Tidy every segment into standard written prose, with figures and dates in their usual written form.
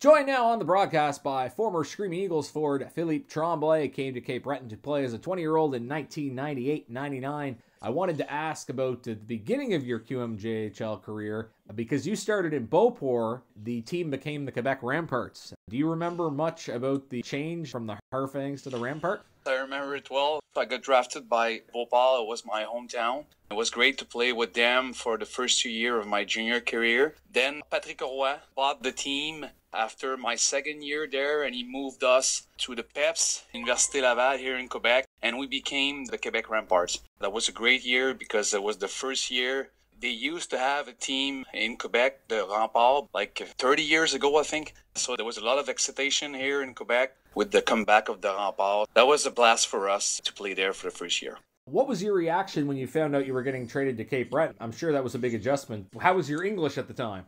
Joined now on the broadcast by former Screaming Eagles forward Philippe Tremblay. Came to Cape Breton to play as a 20-year-old in 1998-99. I wanted to ask about the beginning of your QMJHL career because you started in Beauport. The team became the Quebec Remparts. Do you remember much about the change from the Harfangs to the Rampart? I remember it well. I got drafted by Beauport. It was my hometown. It was great to play with them for the first 2 years of my junior career. Then Patrick Roy bought the team after my second year there, and he moved us to the PEPS, Université Laval here in Quebec, and we became the Quebec Remparts. That was a great year because it was the first year. They used to have a team in Quebec, the Remparts, like 30 years ago, I think. So there was a lot of excitation here in Quebec with the comeback of the Remparts. That was a blast for us to play there for the first year. What was your reaction when you found out you were getting traded to Cape Breton? I'm sure that was a big adjustment. How was your English at the time?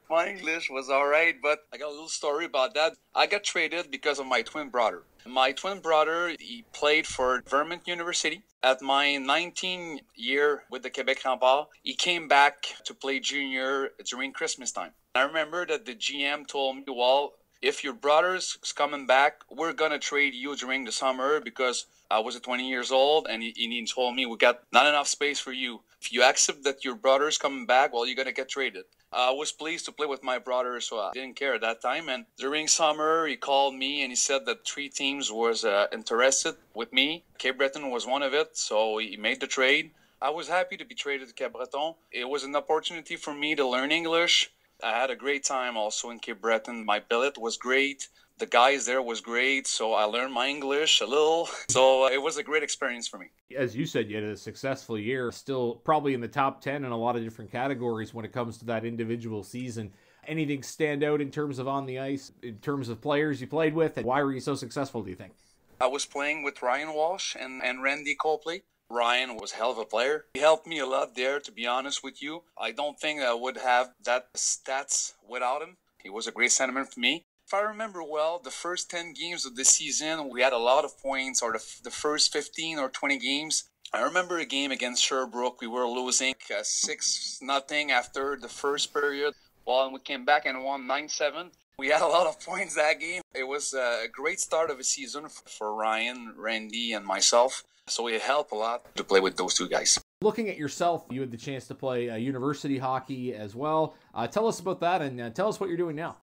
My English was all right, but I got a little story about that. I got traded because of my twin brother. My twin brother, he played for Vermont University. At my 19th year with the Quebec Remparts, he came back to play junior during Christmas time. I remember that the GM told me, well, if your brother's coming back, we're going to trade you during the summer because I was 20 years old, and he told me we got not enough space for you. If you accept that your brother's coming back, well, you're going to get traded. I was pleased to play with my brother, so I didn't care at that time. And during summer, he called me and he said that 3 teams was interested with me. Cape Breton was one of it, so he made the trade. I was happy to be traded to Cape Breton. It was an opportunity for me to learn English. I had a great time also in Cape Breton. My billet was great. The guys there was great, so I learned my English a little. So it was a great experience for me. As you said, you had a successful year, still probably in the top 10 in a lot of different categories when it comes to that individual season. Anything stand out in terms of on the ice, in terms of players you played with, and why were you so successful, do you think? I was playing with Ryan Walsh and Randy Copley. Ryan was a hell of a player. He helped me a lot there, to be honest with you. I don't think I would have that stats without him. He was a great centerman for me. If I remember well, the first 10 games of the season, we had a lot of points, or the first 15 or 20 games. I remember a game against Sherbrooke. We were losing 6-0 after the first period. Well, we came back and won 9-7. We had a lot of points that game. It was a great start of a season for Ryan, Randy, and myself. So it helped a lot to play with those 2 guys. Looking at yourself, you had the chance to play university hockey as well. Tell us about that, and tell us what you're doing now.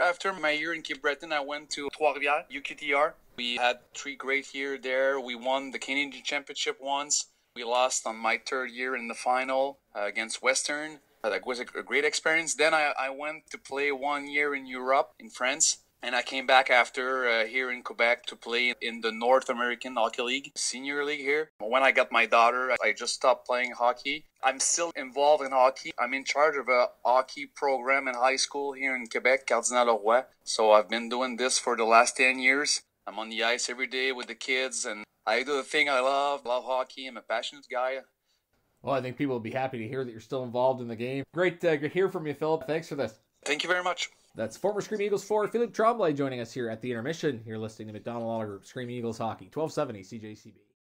After my year in Cape Breton, I went to Trois-Rivières, UQTR. We had 3 great years there. We won the Canadian Championship once. We lost on my 3rd year in the final against Western. That was a great experience. Then I went to play 1 year in Europe, in France. And I came back after here in Quebec to play in the North American Hockey League, Senior League here. When I got my daughter, I just stopped playing hockey. I'm still involved in hockey. I'm in charge of a hockey program in high school here in Quebec, Cardinal-Leroy. So I've been doing this for the last 10 years. I'm on the ice every day with the kids, and I do the thing I love hockey. I'm a passionate guy. Well, I think people will be happy to hear that you're still involved in the game. Great to hear from you, Philip. Thanks for this. Thank you very much. That's former Screaming Eagles forward Philippe Tremblay joining us here at the intermission. You're listening to McDonald Oliver Screaming Eagles Hockey, 1270 CJCB.